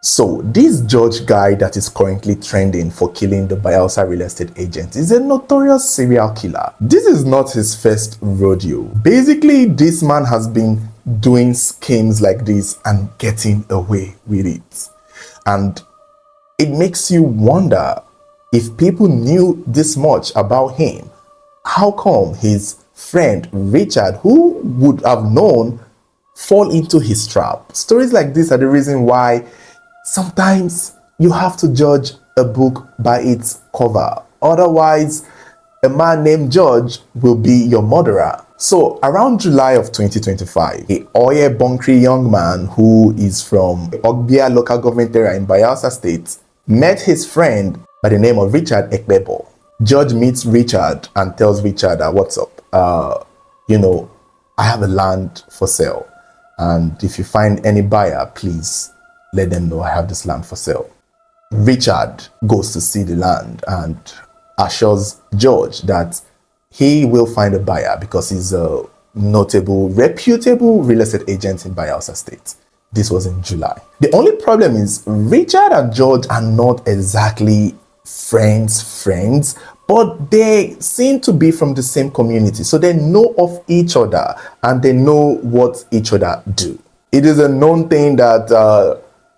So this George guy that is currently trending for killing the Bayelsa real estate agent is a notorious serial killer. This is not his first rodeo. Basically, this man has been doing schemes like this and getting away with it. And it makes you wonder, if people knew this much about him, how come his friend Richard, who would have known, fall into his trap? Stories like this are the reason why sometimes you have to judge a book by its cover. Otherwise, a man named George will be your murderer. So around July of 2025, a Oye Bonkri young man who is from Ogbia local government area in Bayelsa State met his friend by the name of Richard Ekbebo. George meets Richard and tells Richard, what's up? I have a land for sale. And if you find any buyer, please let them know I have this land for sale. Richard goes to see the land and assures George that he will find a buyer because he's a notable, reputable real estate agent in Bayelsa State. This was in July. The only problem is Richard and George are not exactly friends, but they seem to be from the same community. So they know of each other and they know what each other do. It is a known thing that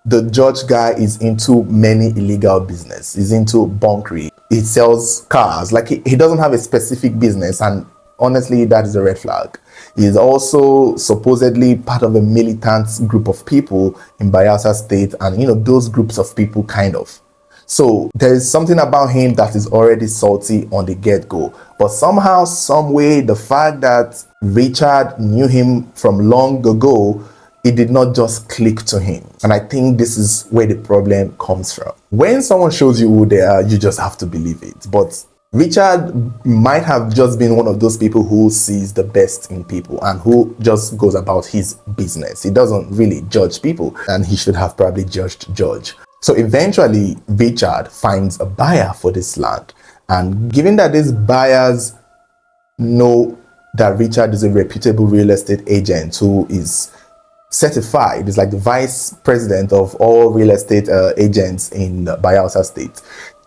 the George guy is into many illegal business. He's into bunkery. He sells cars. Like he doesn't have a specific business, and honestly, that is a red flag. He's also supposedly part of a militant group of people in Bayelsa State, and those groups of people kind of. So there is something about him that is already salty on the get-go. But somehow, some way, the fact that Richard knew him from long ago, it did not just click to him. And I think this is where the problem comes from. When someone shows you who they are, you just have to believe it. But Richard might have just been one of those people who sees the best in people and who just goes about his business. He doesn't really judge people, and he should have probably judged George. So eventually, Richard finds a buyer for this land. And given that these buyers know that Richard is a reputable real estate agent who is certified, is like the vice president of all real estate agents in Bayelsa State,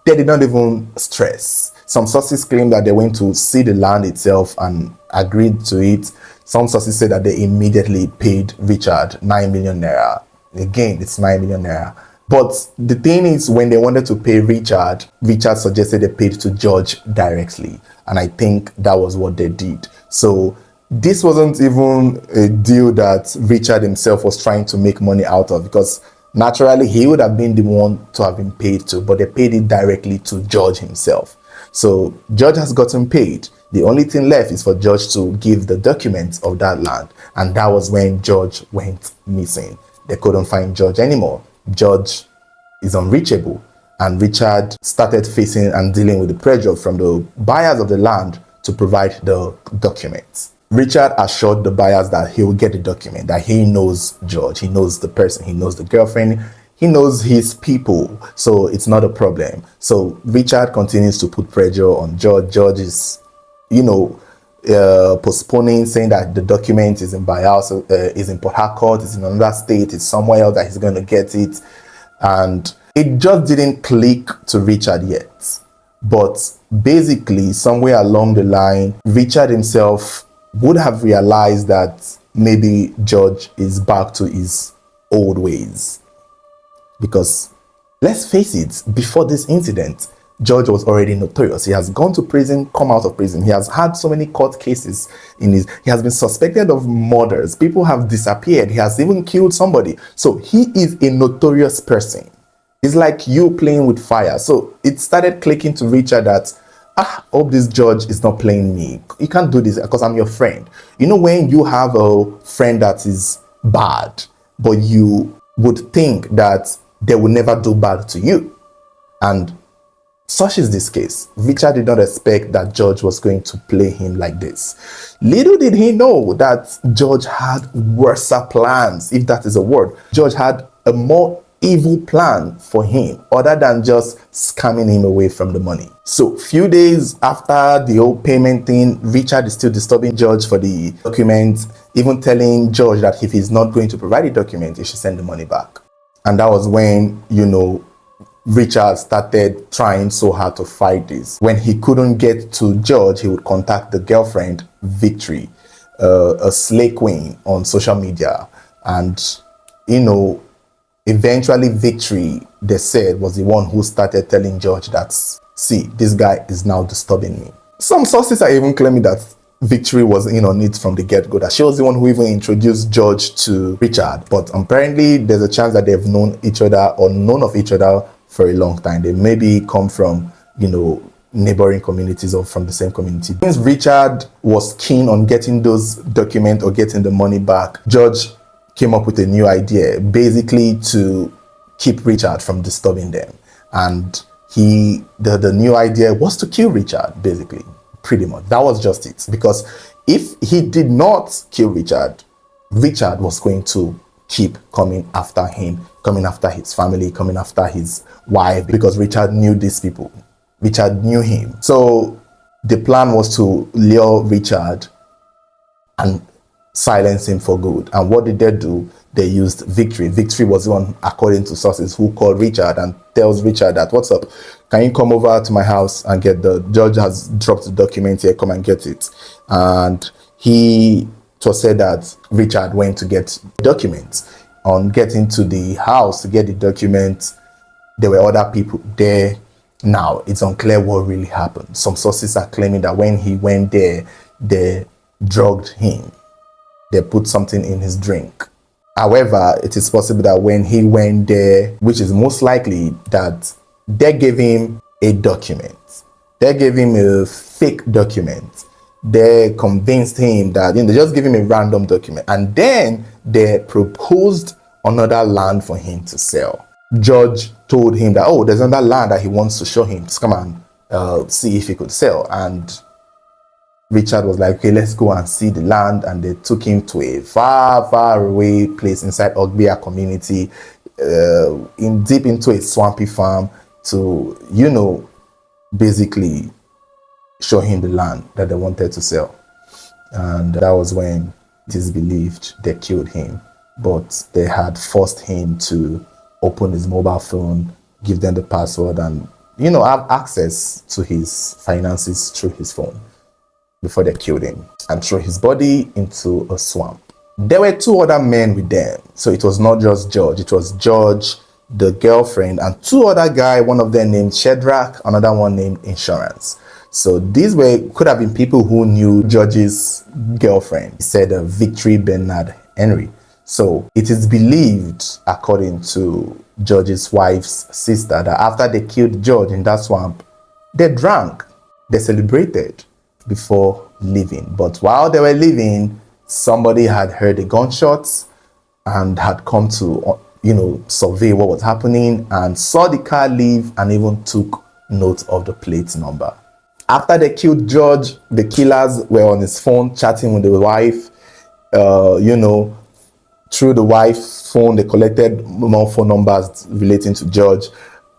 they did not even stress. Some sources claim that they went to see the land itself and agreed to it. Some sources say that they immediately paid Richard 9 million naira. Again, it's 9 million naira. But the thing is, when they wanted to pay Richard, Richard suggested they paid to George directly. And I think that was what they did. So this wasn't even a deal that Richard himself was trying to make money out of, because naturally he would have been the one to have been paid to, but they paid it directly to George himself. So George has gotten paid. The only thing left is for George to give the documents of that land. And that was when George went missing. They couldn't find George anymore. George is unreachable, and Richard started facing and dealing with the pressure from the buyers of the land to provide the documents. Richard assured the buyers that he will get the document, that he knows George, he knows the person, he knows the girlfriend, he knows his people, so it's not a problem. So Richard continues to put pressure on George. George is, postponing, saying that the document is in Bayelsa, is in Port Harcourt, is in another state, it's somewhere else that he's going to get it. And it just didn't click to Richard yet. But basically, somewhere along the line, Richard himself would have realized that maybe George is back to his old ways. Because let's face it, before this incident, George was already notorious. He has gone to prison, come out of prison. He has had so many court cases he has been suspected of murders. People have disappeared. He has even killed somebody. So he is a notorious person. It's like you playing with fire. So it started clicking to Richard that, hope this George is not playing me. You can't do this because I'm your friend. When you have a friend that is bad, but you would think that they will never do bad to you. And such is this case. Richard did not expect that George was going to play him like this. Little did he know that George had worse plans, if that is a word. George had a more evil plan for him other than just scamming him away from the money. So few days after the whole payment thing, Richard is still disturbing George for the document, even telling George that if he's not going to provide the document, he should send the money back. And that was when, Richard started trying so hard to fight this. When he couldn't get to George, he would contact the girlfriend, Victory, a slay queen on social media. And, eventually Victory, they said, was the one who started telling George that, see, this guy is now disturbing me. Some sources are even claiming that Victory was in on it from the get-go, that she was the one who even introduced George to Richard. But apparently there's a chance that they've known each other or known of each other for a long time. They maybe come from, neighboring communities or from the same community. Since Richard was keen on getting those documents or getting the money back, George came up with a new idea, basically to keep Richard from disturbing them. And the new idea was to kill Richard, basically, pretty much. That was just it. Because if he did not kill Richard, Richard was going to keep coming after him, coming after his family, coming after his wife, because Richard knew these people. Richard knew him. So the plan was to lure Richard and silence him for good. And what did they do? They used Victory. Victory was the one, according to sources, who called Richard and tells Richard that, what's up? Can you come over to my house and get the judge has dropped the document here, come and get it. And it was said that Richard went to get documents. On getting to the house to get the documents, there were other people there. Now, it's unclear what really happened. Some sources are claiming that when he went there, they drugged him. They put something in his drink. However, it is possible that when he went there, which is most likely, that they gave him a document. They gave him a fake document. They convinced him that, they just give him a random document. And then they proposed another land for him to sell. George told him that, there's another land that he wants to show him. Just come and see if he could sell. And Richard was like, okay, let's go and see the land. And they took him to a far, far away place inside Ogbia community, deep into a swampy farm to, basically show him the land that they wanted to sell. And that was when it is believed they killed him. But they had forced him to open his mobile phone, give them the password, and, have access to his finances through his phone before they killed him and threw his body into a swamp. There were two other men with them. So it was not just George. It was George, the girlfriend, and two other guys, one of them named Shedrack, another one named Insurance. So these could have been people who knew George's girlfriend. He said Victory Bernard Henry. So it is believed, according to George's wife's sister, that after they killed George in that swamp, they drank, they celebrated before leaving. But while they were leaving, somebody had heard the gunshots and had come to, survey what was happening and saw the car leave and even took note of the plate number. After they killed George, the killers were on his phone chatting with the wife, through the wife's phone, they collected more phone numbers relating to George,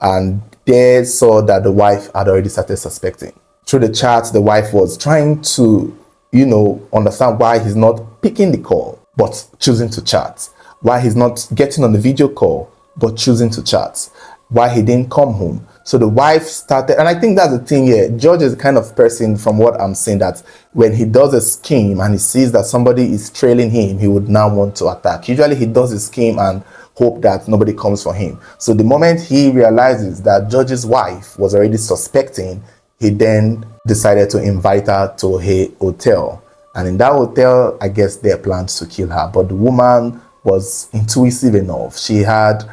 and they saw that the wife had already started suspecting. Through the chat, the wife was trying to, understand why he's not picking the call, but choosing to chat. Why he's not getting on the video call, but choosing to chat. Why he didn't come home. So the wife started, and I think that's the thing here. George is the kind of person, from what I'm saying, that when he does a scheme and he sees that somebody is trailing him, he would now want to attack. Usually he does a scheme and hope that nobody comes for him. So the moment he realizes that George's wife was already suspecting, he then decided to invite her to a hotel. And in that hotel, I guess they planned to kill her. But the woman was intuitive enough. She had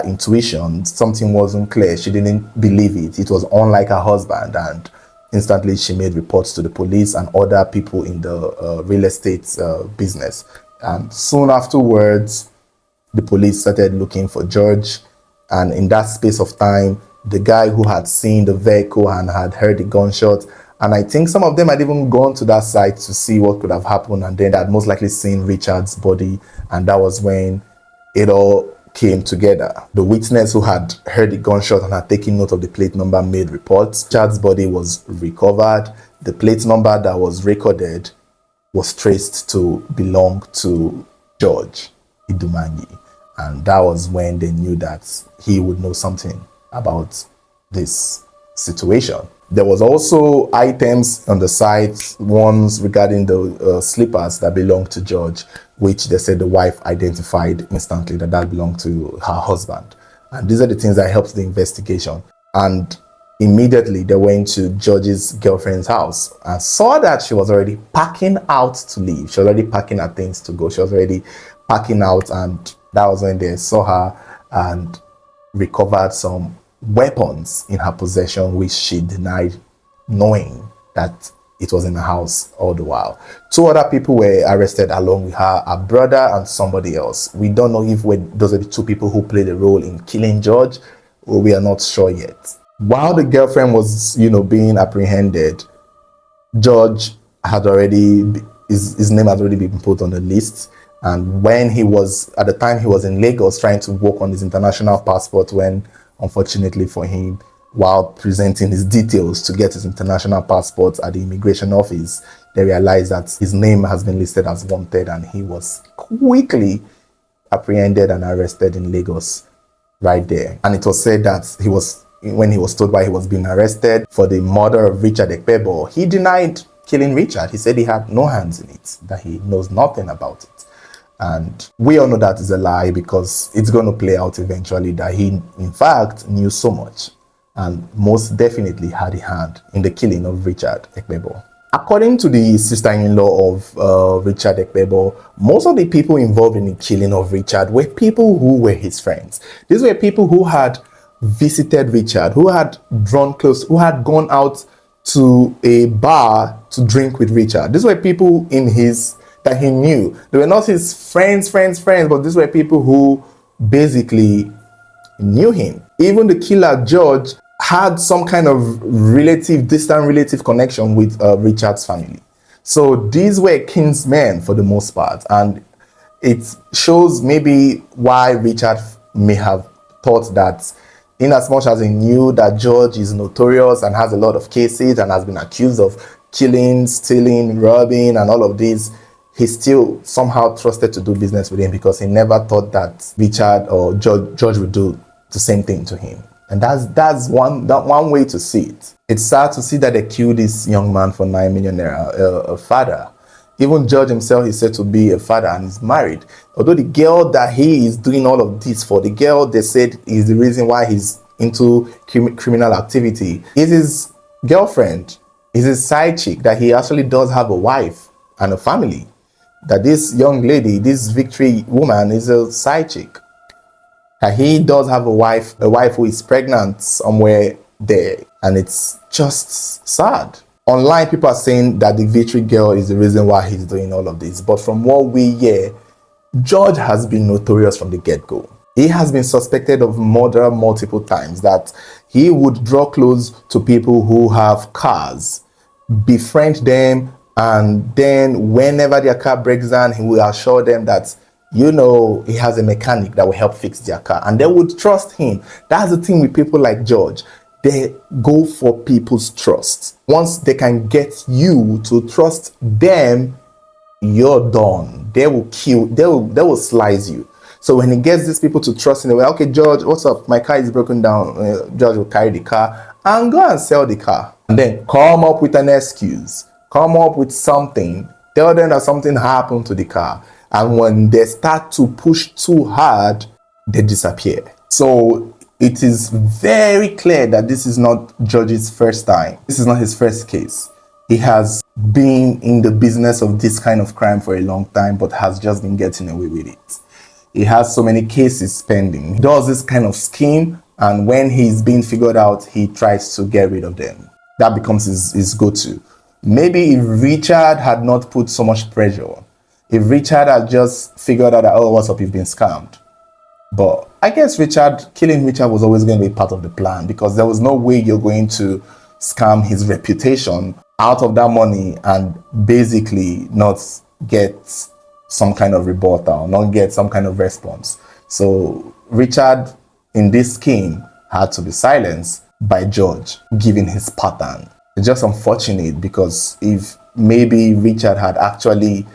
intuition. Something wasn't clear. She didn't believe it. It was unlike her husband, and instantly she made reports to the police and other people in the real estate business. And soon afterwards, the police started looking for George, and in that space of time, the guy who had seen the vehicle and had heard the gunshot, and I think some of them had even gone to that site to see what could have happened, and then they had most likely seen Richard's body, and that was when it all came together. The witness who had heard the gunshot and had taken note of the plate number made reports. Richard's body was recovered. The plate number that was recorded was traced to belong to George Idumangi. And that was when they knew that he would know something about this situation. There was also items on the site, ones regarding the slippers that belonged to George, which they said the wife identified instantly that belonged to her husband. And these are the things that helped the investigation. And immediately they went to George's girlfriend's house and saw that she was already packing out to leave. She was already packing her things to go. She was already packing out, and that was when they saw her and recovered some weapons in her possession, which she denied knowing that it was in the house all the while. Two other people were arrested along with her, a brother and somebody else. We don't know if those are the two people who played a role in killing George, or we are not sure yet. While the girlfriend was, being apprehended, George had already, his name had already been put on the list. And when at the time he was in Lagos trying to work on his international passport, when unfortunately for him, while presenting his details to get his international passport at the immigration office, they realized that his name has been listed as wanted, and he was quickly apprehended and arrested in Lagos right there. And it was said that when he was told why he was being arrested for the murder of Richard Ekpebo, he denied killing Richard. He said he had no hands in it, that he knows nothing about it. And we all know that is a lie, because it's going to play out eventually that he, in fact, knew so much and most definitely had a hand in the killing of Richard Ekpebo. According to the sister-in-law of Richard Ekpebo, most of the people involved in the killing of Richard were people who were his friends. These were people who had visited Richard, who had drawn close, who had gone out to a bar to drink with Richard. These were people that he knew. They were not his friends, but these were people who basically knew him. Even the killer, George, had some kind of distant relative connection with Richard's family. So these were kinsmen for the most part. And it shows maybe why Richard may have thought that, in as much as he knew that George is notorious and has a lot of cases and has been accused of killing, stealing, robbing, and all of these, he still somehow trusted to do business with him, because he never thought that Richard or George would do the same thing to him. And that's one way to see it. It's sad to see that they killed this young man for 9 million naira, a father. Even George himself is said to be a father and is married. Although the girl that he is doing all of this for, the girl they said is the reason why he's into criminal activity, is his girlfriend, is his side chick, that he actually does have a wife and a family. That this young lady, this Victory woman, is a side chick. That he does have a wife who is pregnant somewhere there. And it's just sad. Online, people are saying that the Victory girl is the reason why he's doing all of this. But from what we hear, George has been notorious from the get-go. He has been suspected of murder multiple times, that he would draw close to people who have cars, befriend them, and then whenever their car breaks down, he will assure them that, he has a mechanic that will help fix their car, and they would trust him. That's the thing with people like George. They go for people's trust. Once they can get you to trust them, you're done. They will they will slice you. So when he gets these people to trust in the way, okay, George, what's up? My car is broken down. George will carry the car and go and sell the car. And then come up with an excuse. Come up with something. Tell them that something happened to the car. And when they start to push too hard, they disappear. So it is very clear that this is not George's first time. This is not his first case. He has been in the business of this kind of crime for a long time, but has just been getting away with it. He has so many cases pending. He does this kind of scheme, and when he's being figured out, he tries to get rid of them. That becomes his go-to. Maybe if Richard had not put so much pressure, if Richard had just figured out that, oh, what's up, you've been scammed. But I guess killing Richard was always going to be part of the plan, because there was no way you're going to scam his reputation out of that money and basically not get some kind of rebuttal, not get some kind of response. So Richard, in this scheme, had to be silenced by George, given his pattern. It's just unfortunate, because if maybe Richard had actually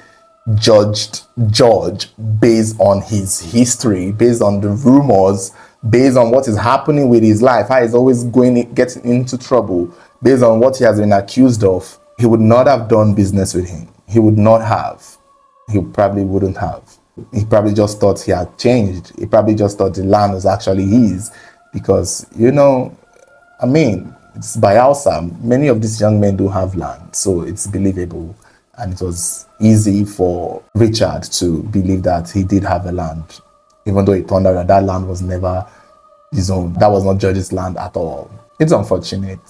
judged George based on his history, based on the rumors, based on what is happening with his life, how he's always getting into trouble, based on what he has been accused of, he would not have done business with him. He would not have. He probably wouldn't have. He probably just thought he had changed. He probably just thought the land was actually his because, I mean, it's Bayelsa. Many of these young men do have land, so it's believable. And it was easy for Richard to believe that he did have a land, even though it turned out that that land was never his own. That was not George's land at all. It's unfortunate.